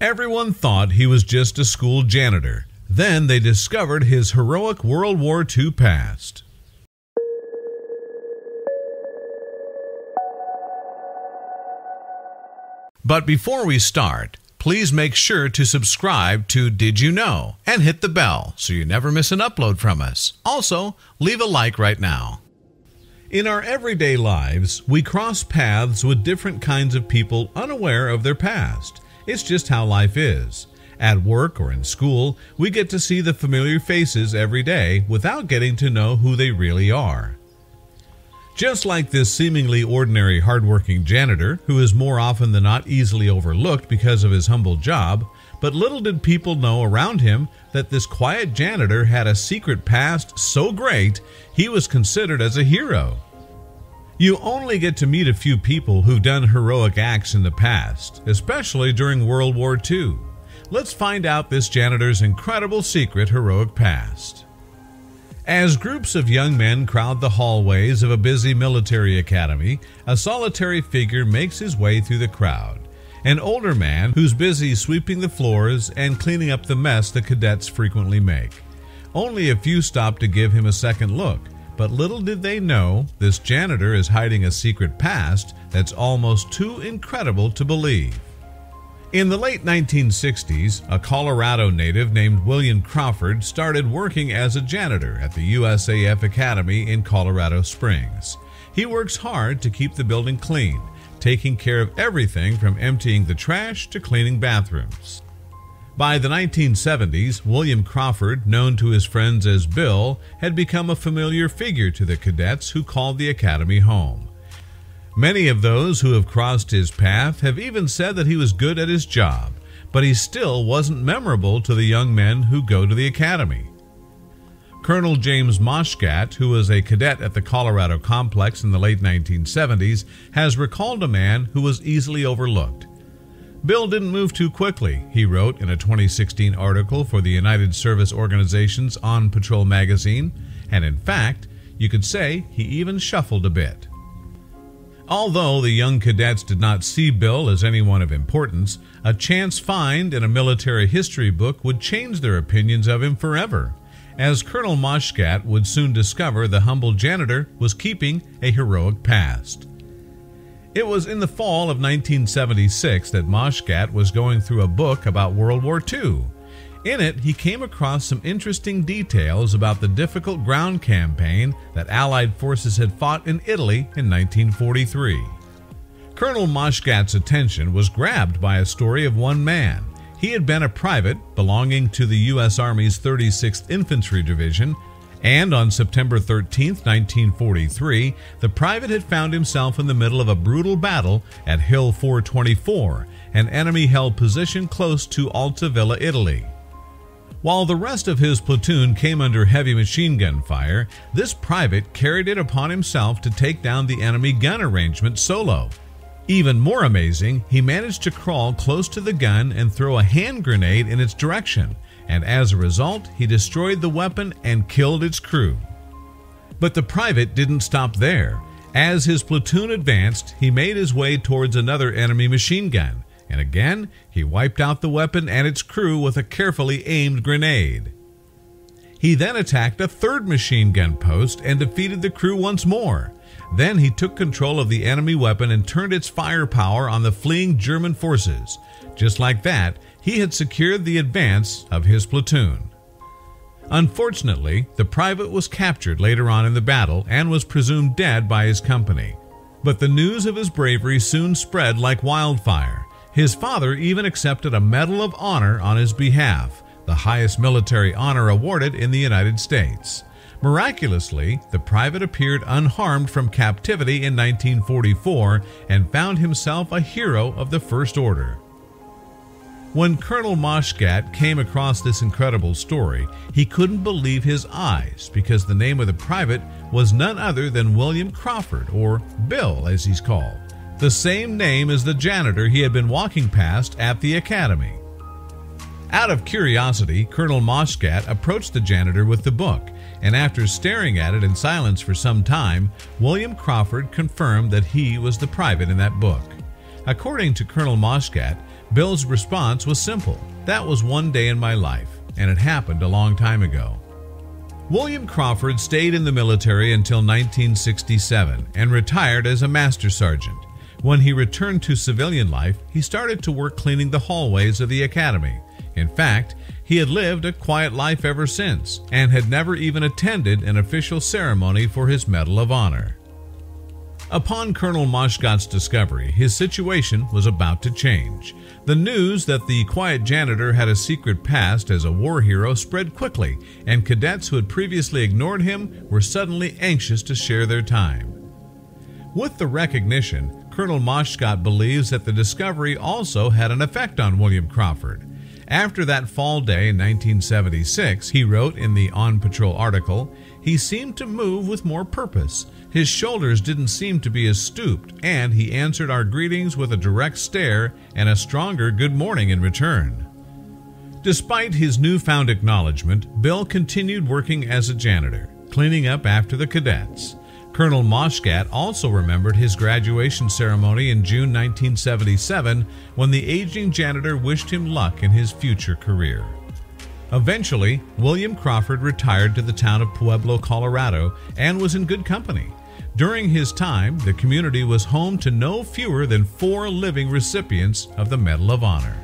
Everyone thought he was just a school janitor. Then they discovered his heroic World War II past. But before we start, please make sure to subscribe to Did You Know and hit the bell so you never miss an upload from us. Also, leave a like right now. In our everyday lives, we cross paths with different kinds of people unaware of their past. It's just how life is. At work or in school, we get to see the familiar faces every day without getting to know who they really are. Just like this seemingly ordinary hardworking janitor, who is more often than not easily overlooked because of his humble job, but little did people know around him that this quiet janitor had a secret past so great he was considered as a hero. You only get to meet a few people who've done heroic acts in the past, especially during World War II. Let's find out this janitor's incredible secret heroic past. As groups of young men crowd the hallways of a busy military academy, a solitary figure makes his way through the crowd. An older man who's busy sweeping the floors and cleaning up the mess the cadets frequently make. Only a few stop to give him a second look, but little did they know this janitor is hiding a secret past that's almost too incredible to believe. In the late 1960s, a Colorado native named William Crawford started working as a janitor at the USAF Academy in Colorado Springs. He works hard to keep the building clean, taking care of everything from emptying the trash to cleaning bathrooms. By the 1970s, William Crawford, known to his friends as Bill, had become a familiar figure to the cadets who called the academy home. Many of those who have crossed his path have even said that he was good at his job, but he still wasn't memorable to the young men who go to the academy. Colonel James Moshgat, who was a cadet at the Colorado complex in the late 1970s, has recalled a man who was easily overlooked. Bill didn't move too quickly, he wrote in a 2016 article for the United Service Organization's On Patrol magazine, and in fact, you could say he even shuffled a bit. Although the young cadets did not see Bill as anyone of importance, a chance find in a military history book would change their opinions of him forever. As Colonel Moshgat would soon discover, the humble janitor was keeping a heroic past. It was in the fall of 1976 that Moshgat was going through a book about World War II. In it, he came across some interesting details about the difficult ground campaign that Allied forces had fought in Italy in 1943. Colonel Moshgat's attention was grabbed by a story of one man. He had been a private belonging to the U.S. Army's 36th Infantry Division, and on September 13, 1943, the private had found himself in the middle of a brutal battle at Hill 424, an enemy-held position close to Altavilla, Italy. While the rest of his platoon came under heavy machine gun fire, this private carried it upon himself to take down the enemy gun arrangement solo. Even more amazing, he managed to crawl close to the gun and throw a hand grenade in its direction, and as a result, he destroyed the weapon and killed its crew. But the private didn't stop there. As his platoon advanced, he made his way towards another enemy machine gun, and again, he wiped out the weapon and its crew with a carefully aimed grenade. He then attacked a third machine gun post and defeated the crew once more. Then he took control of the enemy weapon and turned its firepower on the fleeing German forces. Just like that, he had secured the advance of his platoon. Unfortunately, the private was captured later on in the battle and was presumed dead by his company. But the news of his bravery soon spread like wildfire. His father even accepted a Medal of Honor on his behalf, the highest military honor awarded in the United States. Miraculously, the private appeared unharmed from captivity in 1944 and found himself a hero of the First Order. When Colonel Moshgat came across this incredible story, he couldn't believe his eyes because the name of the private was none other than William Crawford, or Bill as he's called, the same name as the janitor he had been walking past at the academy. Out of curiosity, Colonel Moshgat approached the janitor with the book, and after staring at it in silence for some time, William Crawford confirmed that he was the private in that book. According to Colonel Moshgat, Bill's response was simple. That was one day in my life, and it happened a long time ago. William Crawford stayed in the military until 1967 and retired as a master sergeant. When he returned to civilian life, he started to work cleaning the hallways of the academy. In fact, he had lived a quiet life ever since and had never even attended an official ceremony for his Medal of Honor. Upon Colonel Moshgott's discovery, his situation was about to change. The news that the quiet janitor had a secret past as a war hero spread quickly, and cadets who had previously ignored him were suddenly anxious to share their time. With the recognition, Colonel Moshgott believes that the discovery also had an effect on William Crawford. After that fall day in 1976, he wrote in the On Patrol article, "He seemed to move with more purpose. His shoulders didn't seem to be as stooped, and he answered our greetings with a direct stare and a stronger good morning in return." Despite his newfound acknowledgement, Bill continued working as a janitor, cleaning up after the cadets. Colonel Moshgott also remembered his graduation ceremony in June 1977 when the aging janitor wished him luck in his future career. Eventually, William Crawford retired to the town of Pueblo, Colorado, and was in good company. During his time, the community was home to no fewer than 4 living recipients of the Medal of Honor.